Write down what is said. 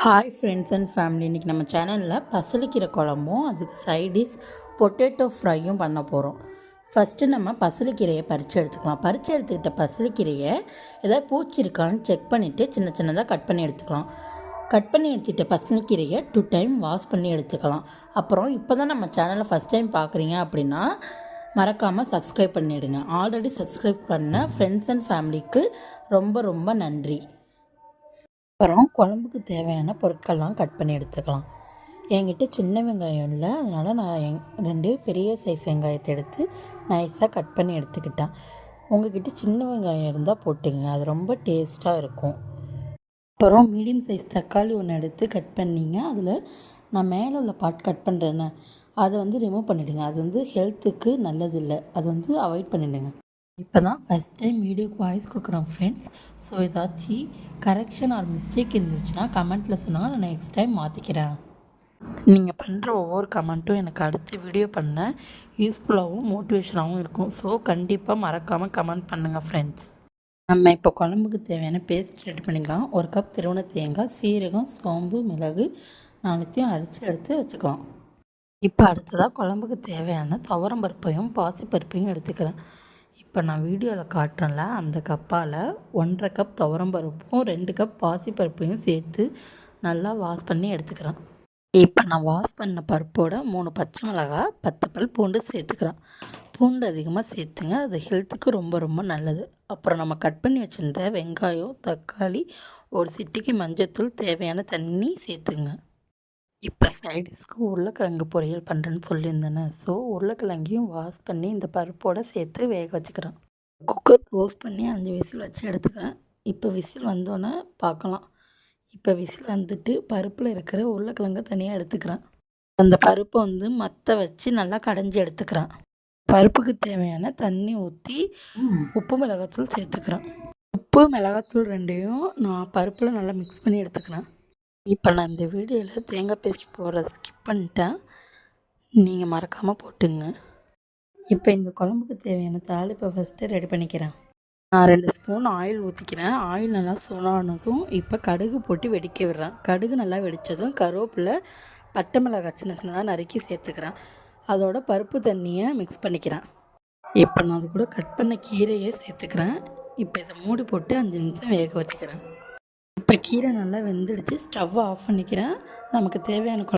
Hi friends and family. இன்றைக்கி நம்ம சேனலில் பசலிக்கீரை குழம்பும் அதுக்கு சைடிஷ் பொட்டேட்டோ ஃப்ரையும் பண்ண போகிறோம். ஃபஸ்ட்டு நம்ம பசலிக்கீரையை பறித்து எடுத்துக்கலாம். பறித்து எடுத்துக்கிட்ட பசலிக்கீரையை ஏதாவது பூச்சி இருக்கான்னு செக் பண்ணிவிட்டு சின்ன சின்னதாக கட் பண்ணி எடுத்துக்கலாம். கட் பண்ணி எடுத்துகிட்ட பசலிக்கீரையை 2 டைம் வாஷ் பண்ணி எடுத்துக்கலாம். அப்புறம் இப்போ தான் நம்ம சேனலை ஃபஸ்ட் டைம் பார்க்குறீங்க அப்படின்னா மறக்காமல் சப்ஸ்கிரைப் பண்ணிவிடுங்க. ஆல்ரெடி சப்ஸ்கிரைப் பண்ண ஃப்ரெண்ட்ஸ் அண்ட் ஃபேமிலிக்கு ரொம்ப ரொம்ப நன்றி. அப்புறம் குழம்புக்கு தேவையான பொருட்கள்லாம் கட் பண்ணி எடுத்துக்கலாம். என்கிட்ட சின்ன வெங்காயம் இல்லை, அதனால் நான் 2 பெரிய சைஸ் வெங்காயத்தை எடுத்து நைஸாக கட் பண்ணி எடுத்துக்கிட்டேன். உங்கள்கிட்ட சின்ன வெங்காயம் இருந்தால் போட்டுங்க, அது ரொம்ப டேஸ்ட்டாக இருக்கும். அப்புறம் மீடியம் சைஸ் தக்காளி ஒன்று எடுத்து கட் பண்ணிங்க. அதில் நான் மேலே உள்ள பார்ட் கட் பண்ணுறேன்னு அதை ரிமூவ் பண்ணிவிடுங்க. அது ஹெல்த்துக்கு நல்லதில்லை, அது அவாய்ட் பண்ணிவிடுங்க. இப்போ தான் ஃபஸ்ட் டைம் வீடியோக்கு வாய்ஸ் கொடுக்குறோம் ஃப்ரெண்ட்ஸ். ஸோ ஏதாச்சும் கரெக்ஷன் ஆர் மிஸ்டேக் இருந்துச்சுன்னா கமெண்ட்டில் சொன்னால் நான் நெக்ஸ்ட் டைம் மாற்றிக்கிறேன். நீங்கள் பண்ணுற ஒவ்வொரு கமெண்ட்டும் எனக்கு அடுத்த வீடியோ பண்ண யூஸ்ஃபுல்லாகவும் மோட்டிவேஷனாகவும் இருக்கும். ஸோ கண்டிப்பாக மறக்காமல் கமெண்ட் பண்ணுங்கள் ஃப்ரெண்ட்ஸ். நம்ம இப்போ குழம்புக்கு தேவையான பேஸ்ட் ரெடி பண்ணிக்கலாம். 1 கப் திருவண்ண தேங்காய், சீரகம், சோம்பு, மிளகு 4த்தையும் அரைச்சி எடுத்து வச்சுக்கலாம். இப்போ அடுத்ததாக குழம்புக்கு தேவையான துவரம்பருப்பையும் பாசிப்பருப்பையும் எடுத்துக்கிறேன். இப்போ நான் வீடியோவில் காட்டுறேன்ல, அந்த கப்பால் 1.5 கப் துவரம்பருப்பும் 2 கப் பாசிப்பருப்பையும் சேர்த்து நல்லா வாஷ் பண்ணி எடுத்துக்கிறேன். இப்போ நான் வாஷ் பண்ண பருப்போட 3 பச்சை மிளகாய், 10 பல் பூண்டு சேர்த்துக்கிறேன். பூண்டு அதிகமாக சேர்த்துங்க, அது ஹெல்த்துக்கு ரொம்ப ரொம்ப நல்லது. அப்புறம் நம்ம கட் பண்ணி வச்சுருந்த வெங்காயம், தக்காளி, ஒரு சிட்டிக்கு மஞ்சத்தூள், தேவையான தண்ணி சேர்த்துங்க. இப்போ சைடிஷ்க்கு உருளைக்கிழங்கு பொரியல் பண்ணுறேன்னு சொல்லியிருந்தேனே, ஸோ உருளைக்கிழங்கையும் வாஷ் பண்ணி இந்த பருப்போடு சேர்த்து வேக வச்சுக்கிறேன். குக்கர் க்ளோஸ் பண்ணி 5 விசில் வச்சு எடுத்துக்கிறேன். இப்போ விசில் வந்தோன்னே பார்க்கலாம். இப்போ விசில் வந்துட்டு பருப்பில் இருக்கிற உருளைக்கிழங்கை தனியாக எடுத்துக்கிறேன். அந்த பருப்பை மற்ற வச்சு நல்லா கடைஞ்சி எடுத்துக்கிறேன். பருப்புக்கு தேவையான தண்ணி ஊற்றி உப்பு மிளகாத்தூள் சேர்த்துக்கிறேன். உப்பு மிளகாத்தூள் 2யும் நான் பருப்பில் நல்லா மிக்ஸ் பண்ணி எடுத்துக்கிறேன். இப்போ நான் இந்த வீடியோவில் தேங்காய் பேஸ்ட் போடுறத ஸ்கிப் பண்ணிட்டேன், நீங்கள் மறக்காமல் போட்டுங்க. இப்போ இந்த குழம்புக்கு தேவையான தாளிப்பை ஃபஸ்ட்டு ரெடி பண்ணிக்கிறேன். நான் 2 ஸ்பூன் ஆயில் ஊற்றிக்கிறேன். ஆயில் நல்லா சூடானதும் இப்போ கடுகு போட்டு வெடிக்க விடுறேன். கடுகு நல்லா வெடித்ததும் கருவேப்பிலை, பட்டை மிளகாய் சின்ன சின்னதாக நறுக்கி சேர்த்துக்கிறேன். அதோட பருப்பு தண்ணியை மிக்ஸ் பண்ணிக்கிறேன். இப்போ நான் அது கூட கட் பண்ண கீரையை சேர்த்துக்கிறேன். இப்போ இதை மூடி போட்டு 5 நிமிஷம் வேக வச்சுக்கிறேன். இப்போ கீரை நல்லா வெந்துடுச்சு, ஸ்டவ்வை ஆஃப் பண்ணிக்கிறேன். நமக்கு தேவையான